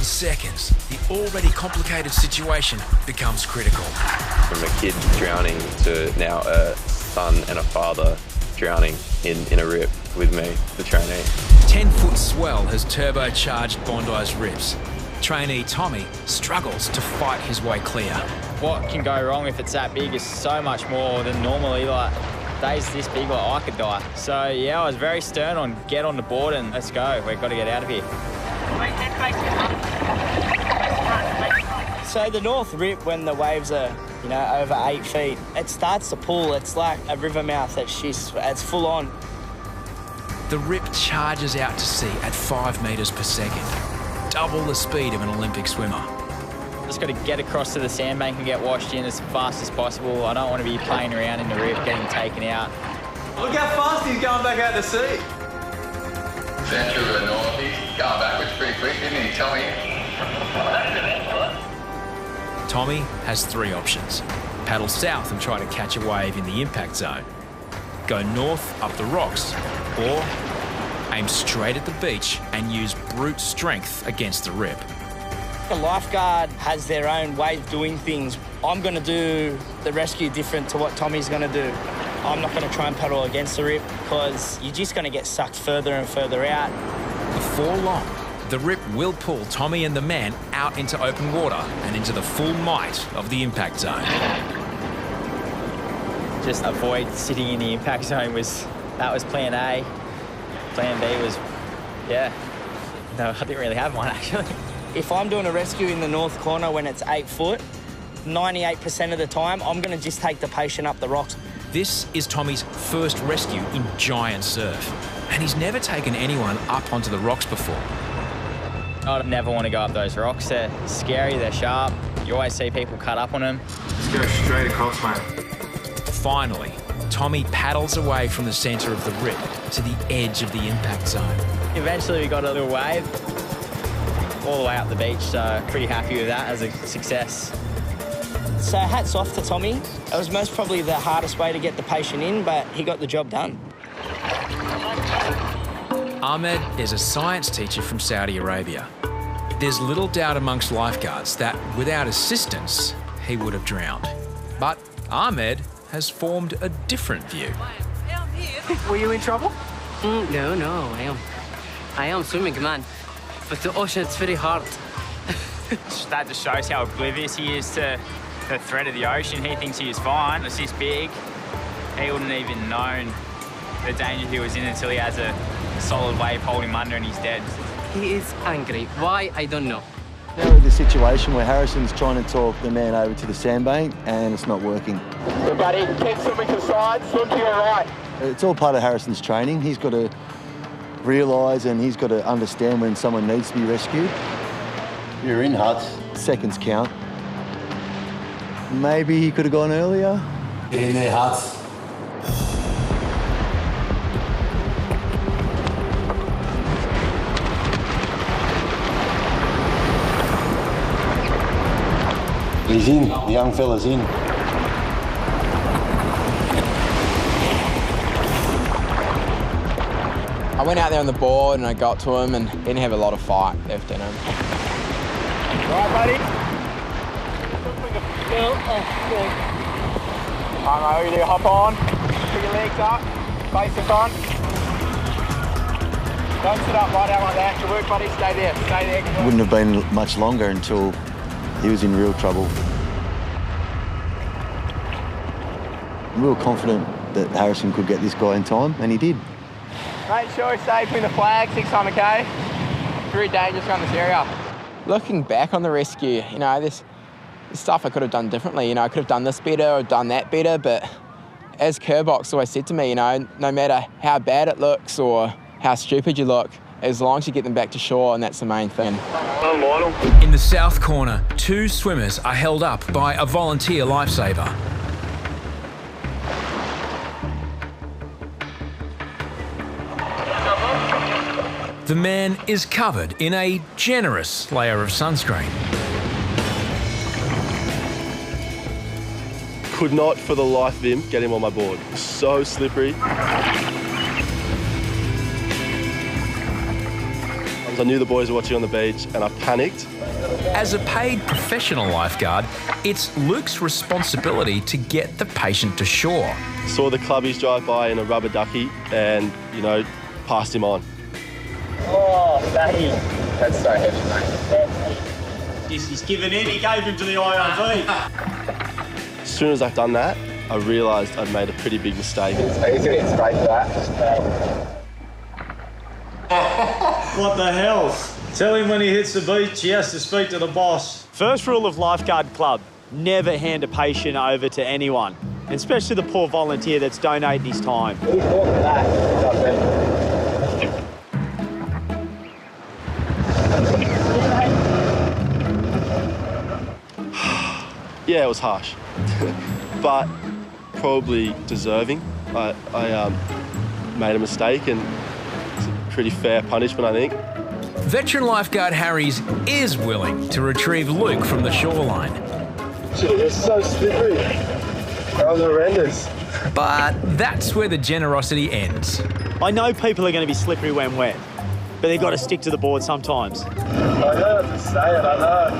seconds, the already complicated situation becomes critical. From a kid drowning to now a son and a father drowning in a rip with me, the trainee. 10-foot swell has turbocharged Bondi's rips. Trainee Tommy struggles to fight his way clear. What can go wrong if it's that big is so much more than normally. Like, days this big, like, I could die. So, yeah, I was very stern on get on the board and let's go. We've got to get out of here. So the North Rip, when the waves are, you know, over 8 feet, it starts to pull. It's like a river mouth. It's full on. The rip charges out to sea at 5 metres per second, double the speed of an Olympic swimmer. Just got to get across to the sandbank and get washed in as fast as possible. I don't want to be playing around in the rip, getting taken out. Look how fast he's going back out to sea. Central to the north, he's going backwards pretty quick, didn't he, Tommy? Tommy has 3 options. Paddle south and try to catch a wave in the impact zone. Go north up the rocks, or aim straight at the beach and use brute strength against the rip. A lifeguard has their own way of doing things. I'm going to do the rescue different to what Tommy's going to do. I'm not going to try and paddle against the rip because you're just going to get sucked further and further out. Before long, the rip will pull Tommy and the man out into open water and into the full might of the impact zone. Just avoid sitting in the impact zone that was plan A. Plan B was, yeah, no, I didn't really have one actually. If I'm doing a rescue in the north corner when it's 8 foot, 98% of the time, I'm going to just take the patient up the rocks. This is Tommy's first rescue in giant surf, and he's never taken anyone up onto the rocks before. I'd never want to go up those rocks. They're scary, they're sharp. You always see people cut up on them. Let's go straight across, mate. Finally, Tommy paddles away from the centre of the rip to the edge of the impact zone. Eventually we got a little wave all the way up the beach, so pretty happy with that as a success. So hats off to Tommy. It was most probably the hardest way to get the patient in, but he got the job done. Ahmed is a science teacher from Saudi Arabia. There's little doubt amongst lifeguards that without assistance, he would have drowned. But Ahmed has formed a different view. Were you in trouble? No, I am swimming, man. But the ocean, it's very hard. That just shows how oblivious he is to the threat of the ocean. He thinks he is fine. It's this big. He wouldn't even known the danger he was in until he has a solid wave holding him under and he's dead. He is angry. Why? I don't know. Now we're in the situation where Harrison's trying to talk the man over to the sandbank and it's not working. Good buddy, keep swimming to the side, swim to your right. It's all part of Harrison's training. He's got to realise and he's got to understand when someone needs to be rescued. You're in huts. Seconds count. Maybe he could have gone earlier. Get in their huts. He's in, the young fella's in. I went out there on the board and I got to him and didn't have a lot of fight left in him. All right, buddy. I know you do. Hop on, put your legs up, face the front. Don't sit up right out like that. Good work, buddy. Stay there. Stay there. It wouldn't have been much longer until he was in real trouble. I'm real confident that Harrison could get this guy in time, and he did. Make sure you stay between the flags, 6 time, okay? It's very dangerous around this area. Looking back on the rescue, you know, there's stuff I could have done differently. You know, I could have done this better or done that better, but as Kerbox always said to me, you know, no matter how bad it looks or how stupid you look, as long as you get them back to shore, and that's the main thing. In the south corner, 2 swimmers are held up by a volunteer lifesaver. The man is covered in a generous layer of sunscreen. Could not, for the life of him, get him on my board. So slippery. I So I knew the boys were watching on the beach and I panicked. As a paid professional lifeguard, it's Luke's responsibility to get the patient to shore. Saw the clubbies drive by in a rubber ducky and, you know, passed him on. Oh, Daddy. That's so heavy, mate. He's given in. He gave him to the IRV. As soon as I've done that, I realised I'd made a pretty big mistake. He's going to get straight for that. What the hell? Tell him when he hits the beach, he has to speak to the boss. First rule of Lifeguard Club, never hand a patient over to anyone, and especially the poor volunteer that's donating his time. Who's talking that? Yeah, it was harsh, but probably deserving. I made a mistake and it's a pretty fair punishment, I think. Veteran lifeguard Harries is willing to retrieve Luke from the shoreline. Shit, it was so slippery. That was horrendous. But that's where the generosity ends. I know people are going to be slippery when wet, but they've got to stick to the board sometimes. I know to say it, I know.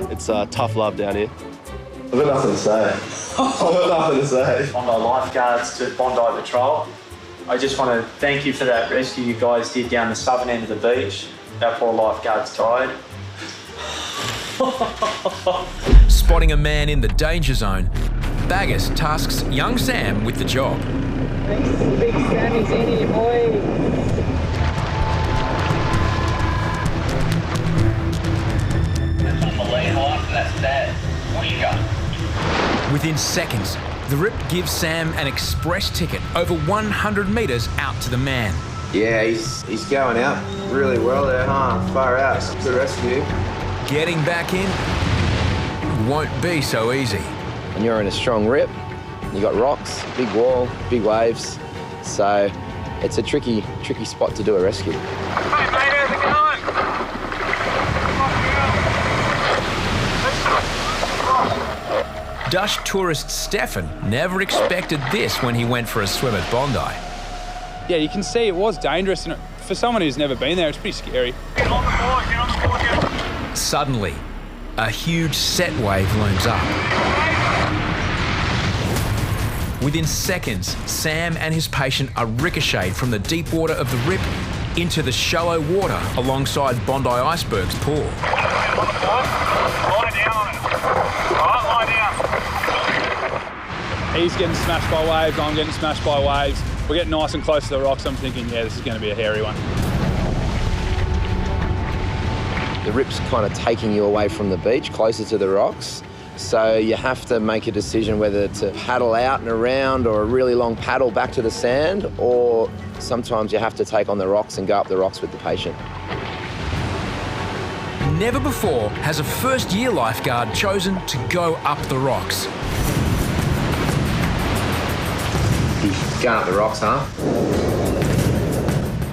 It's tough love down here. I've got nothing to say. I've got nothing to say. On the lifeguards to Bondi Patrol, I just want to thank you for that rescue you guys did down the southern end of the beach. Our poor lifeguards died. Spotting a man in the danger zone, Baggers tasks young Sam with the job. Big Sammy's in here, boy. That's that. What do you got? Within seconds, the rip gives Sam an express ticket over 100 metres out to the man. Yeah, he's going out really well there, huh? Far out. Good rescue. Getting back in won't be so easy. And you're in a strong rip. You got rocks, big wall, big waves. So it's a tricky spot to do a rescue. Hey, mate, how's it going? Dutch tourist Stefan never expected this when he went for a swim at Bondi. Yeah, you can see it was dangerous, and for someone who's never been there, it's pretty scary. Get on the board, get on the board, get on. Suddenly, a huge set wave looms up. Within seconds, Sam and his patient are ricocheted from the deep water of the rip into the shallow water alongside Bondi Iceberg's pool. Lie down on it. Right, lie down. He's getting smashed by waves, I'm getting smashed by waves. We're getting nice and close to the rocks. I'm thinking, yeah, this is going to be a hairy one. The rip's kind of taking you away from the beach, closer to the rocks. So you have to make a decision whether to paddle out and around or a really long paddle back to the sand, or sometimes you have to take on the rocks and go up the rocks with the patient. Never before has a first-year lifeguard chosen to go up the rocks. Going up the rocks, huh?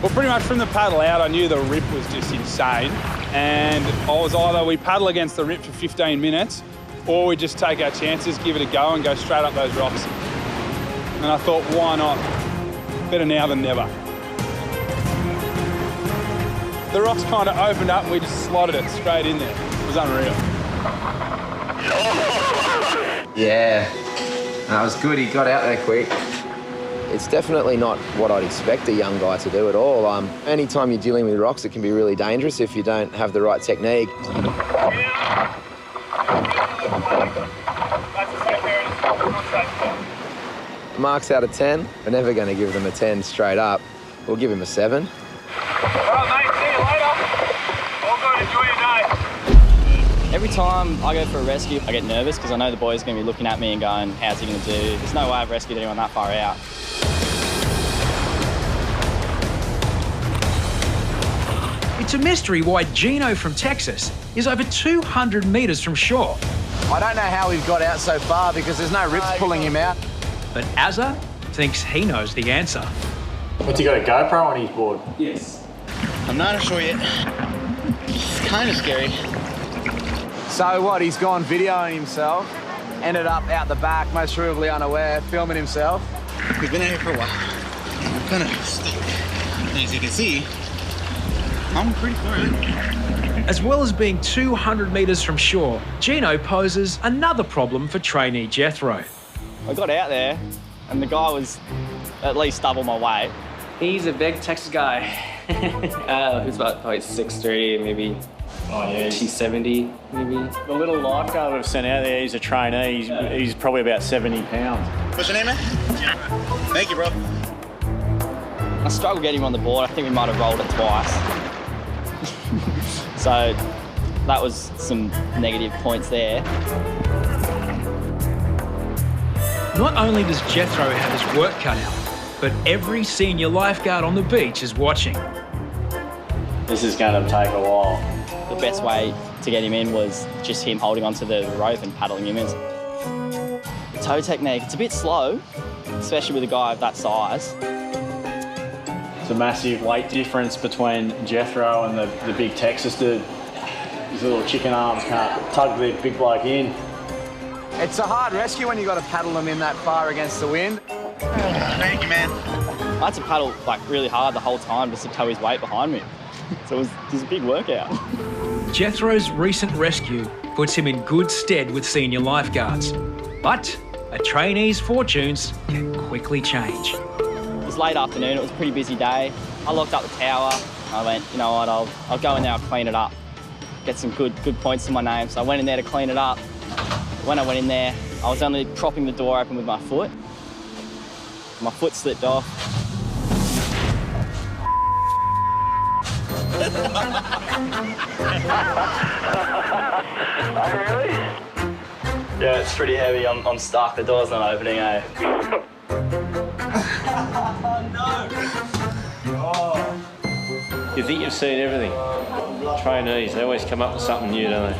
Well, pretty much from the paddle out, I knew the rip was just insane. And I was either we paddle against the rip for 15 minutes or we just take our chances, give it a go and go straight up those rocks. And I thought, why not? Better now than never. The rocks kind of opened up and we just slotted it straight in there. It was unreal. Yeah, that was good. He got out there quick. It's definitely not what I'd expect a young guy to do at all. Anytime you're dealing with rocks, it can be really dangerous if you don't have the right technique. Marks out of 10. We're never going to give them a 10 straight up. We'll give him a 7. All right, mate, see you later. All good, enjoy your day. Every time I go for a rescue, I get nervous because I know the boys are going to be looking at me and going, how's he going to do? There's no way I've rescued anyone that far out. It's a mystery why Gino from Texas is over 200 metres from shore. I don't know how we've got out so far because there's no rips pulling him out. But Azza thinks he knows the answer. What's he got, a GoPro on his board? Yes. I'm not sure yet. It's kind of scary. So what, he's gone videoing himself, ended up out the back, most probably unaware, filming himself. We've been out here for a while. kind of stuck. As you can see, I'm pretty far out. As well as being 200 metres from shore, Gino poses another problem for trainee Jethro. I got out there and the guy was at least double my weight. He's a big Texas guy. He's about like 6'3", maybe. Oh yeah, he's 70, maybe. The little lifeguard we've sent out there, he's a trainee. He's probably about 70 pounds. What's your name, man? Thank you, bro. I struggled getting him on the board. I think we might have rolled it twice. So that was some negative points there. Not only does Jethro have his work cut out, but every senior lifeguard on the beach is watching. This is going to take a while. The best way to get him in was just him holding onto the rope and paddling him in. The toe technique, it's a bit slow, especially with a guy of that size. It's a massive weight difference between Jethro and the big Texas dude. His little chicken arms can't tug the big bloke in. It's a hard rescue when you've got to paddle them in that far against the wind. Thank you, man. I had to paddle like really hard the whole time just to tow his weight behind me. So it was a big workout. Jethro's recent rescue puts him in good stead with senior lifeguards. But a trainee's fortunes can quickly change. It was late afternoon, it was a pretty busy day. I locked up the tower. I went, you know what, I'll go in there, I'll clean it up. Get some good points to my name. So I went in there to clean it up. When I went in there, I was only propping the door open with my foot. My foot slipped off. Really? Yeah, it's pretty heavy. I'm stuck. The door's not opening, eh? You think you've seen everything? Trainees, they always come up with something new, don't they?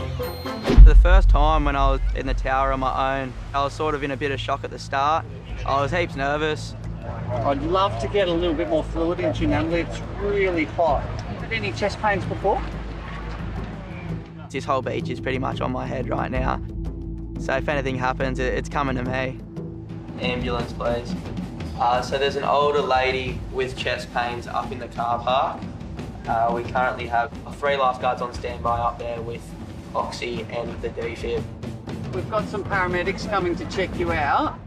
The first time when I was in the tower on my own, I was sort of in a bit of shock at the start. I was heaps nervous. I'd love to get a little bit more fluid into your number. It's really hot. Had any chest pains before? This whole beach is pretty much on my head right now. So if anything happens, it's coming to me. Ambulance, please. So there's an older lady with chest pains up in the car park. We currently have 3 lifeguards on standby up there with oxy and the defib. We've got some paramedics coming to check you out.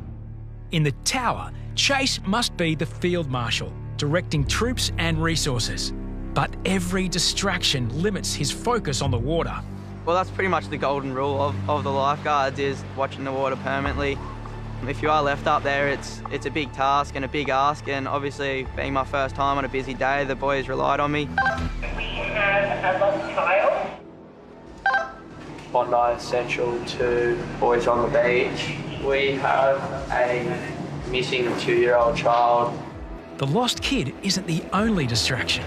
In the tower, Chase must be the field marshal, directing troops and resources. But every distraction limits his focus on the water. Well, that's pretty much the golden rule of the lifeguards, is watching the water permanently. If you are left up there, it's a big task and a big ask, and obviously being my first time on a busy day, the boys relied on me. We have a lost child. Bondi Central to boys on the beach. We have a missing 2-year-old child. The lost kid isn't the only distraction.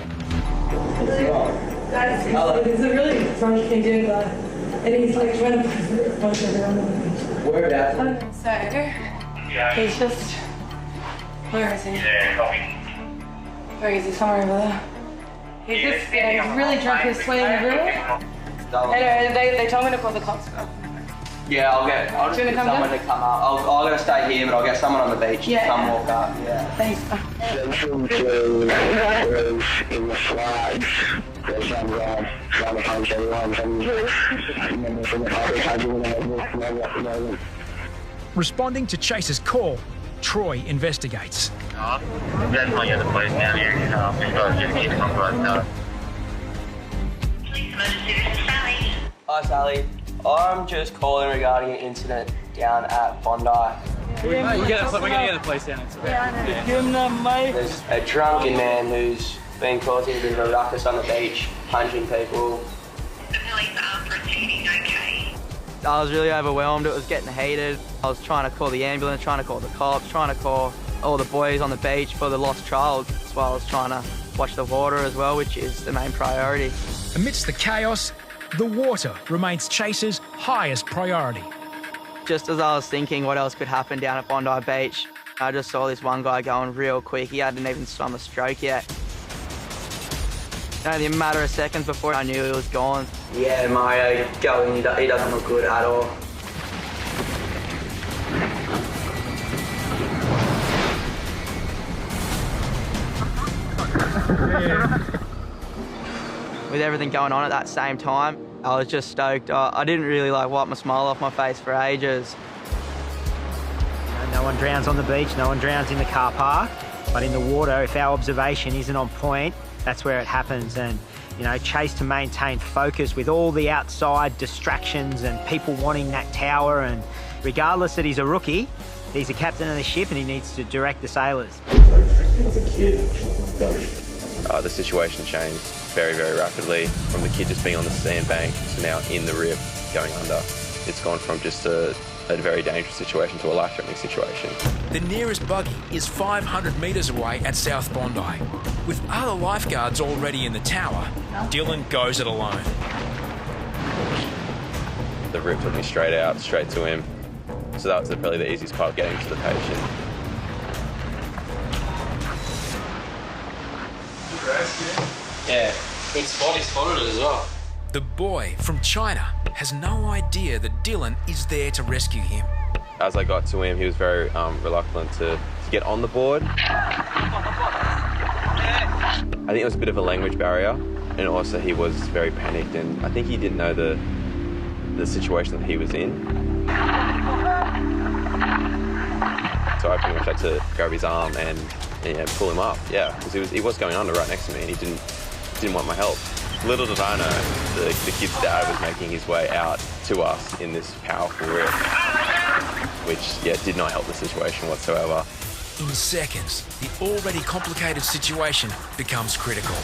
It's a really strong thing to do that. And he's like trying to punch everyone on the beach. Whereabouts? So, he's just... Where is he? Where is he? Somewhere over there. He's just, he's really drunk, he's swimming everywhere. Anyway, they told me to call the cops. Yeah, I'll just get someone to come up. I'm going to stay here, but I'll get someone on the beach to come walk up. Yeah. Thanks. Central to in the flags. There's some trying to punch everyone from the Responding to Chase's call, Troy investigates. We're definitely getting the police down here. We've got to just get some guys. Hi, Sally. I'm just calling regarding an incident down at Bondi. We're going to get the police down. There's a drunken man who's been causing a bit of a ruckus on the beach, punching people. The police are proceeding okay. I was really overwhelmed. It was getting heated. I was trying to call the ambulance, trying to call the cops, trying to call all the boys on the beach for the lost child, as well as trying to watch the water as well, which is the main priority. Amidst the chaos, the water remains Chase's highest priority. Just as I was thinking what else could happen down at Bondi Beach, I just saw this one guy going real quick. He hadn't even swum a stroke yet. Only a matter of seconds before I knew he was gone. Yeah, Mario going, he doesn't look good at all. with everything going on at that same time, I was just stoked. I didn't really wipe my smile off my face for ages. No one drowns on the beach, no one drowns in the car park, but in the water, if our observation isn't on point, that's where it happens. And Chase to maintain focus with all the outside distractions and people wanting that tower, and regardless that he's a rookie, he's the captain of the ship and he needs to direct the sailors. The situation changed very, very rapidly from the kid just being on the sandbank to now in the rip going under. It's gone from just a very dangerous situation to a life-threatening situation. The nearest buggy is 500 metres away at South Bondi. With other lifeguards already in the tower, Dylan goes it alone. The rip took me straight to him. So that was probably the easiest part of getting to the patient. Yeah, good spot, he spotted it as well. The boy from China has no idea that Dylan is there to rescue him. As I got to him, he was very reluctant to get on the board. I think it was a bit of a language barrier, and also he was very panicked, and I think he didn't know the situation that he was in. So I pretty much had to grab his arm and pull him up, because he was going under right next to me, and he didn't want my help. Little did I know, the kid's dad was making his way out to us in this powerful rip, which did not help the situation whatsoever. In seconds, the already complicated situation becomes critical.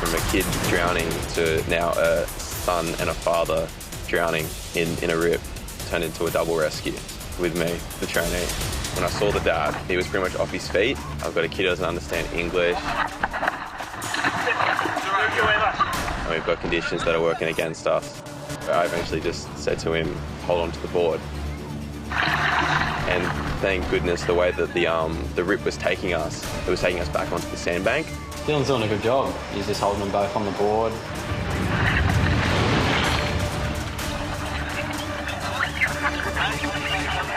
From a kid drowning to now a son and a father drowning in a rip turned into a double rescue with me, the trainee. When I saw the dad, he was pretty much off his feet. I've got a kid who doesn't understand English. And we've got conditions that are working against us. I eventually just said to him, hold on to the board. And thank goodness the way that the rip was taking us, it was taking us back onto the sandbank. Dylan's doing a good job. He's just holding them both on the board.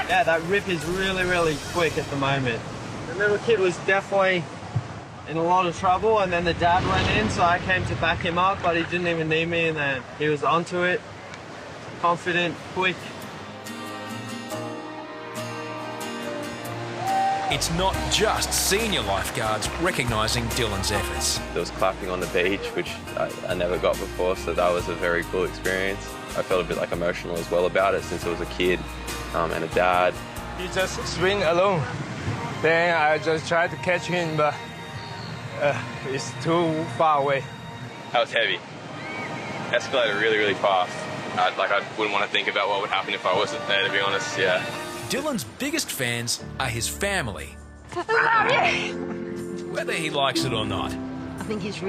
Yeah, that rip is really, really quick at the moment. The little kid was definitely in a lot of trouble, and then the dad went in, so I came to back him up, but he didn't even need me, and then he was onto it. Confident, quick. It's not just senior lifeguards recognising Dylan's efforts. There was clapping on the beach, which I never got before, so that was a very cool experience. I felt a bit emotional as well about it, since I was a kid and a dad. He just swim alone. Then I just tried to catch him, but it's too far away. That was heavy. Escalated really, really fast. I wouldn't want to think about what would happen if I wasn't there, to be honest, yeah. Dylan's biggest fans are his family. Whether he likes it or not. I think he's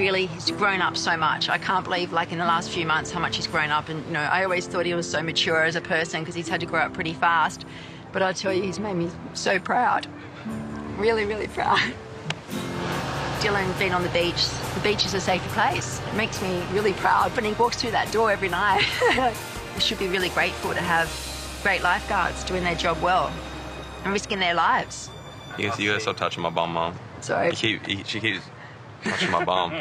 grown up so much. I can't believe, in the last few months, how much he's grown up. And, I always thought he was so mature as a person because he's had to grow up pretty fast. But I tell you, he's made me so proud. Really, really proud. Dylan being on the beach is a safer place. It makes me really proud when he walks through that door every night. We should be really grateful to have great lifeguards doing their job well and risking their lives. You gotta stop touching my bum, Mum. Sorry. She keeps touching my bum.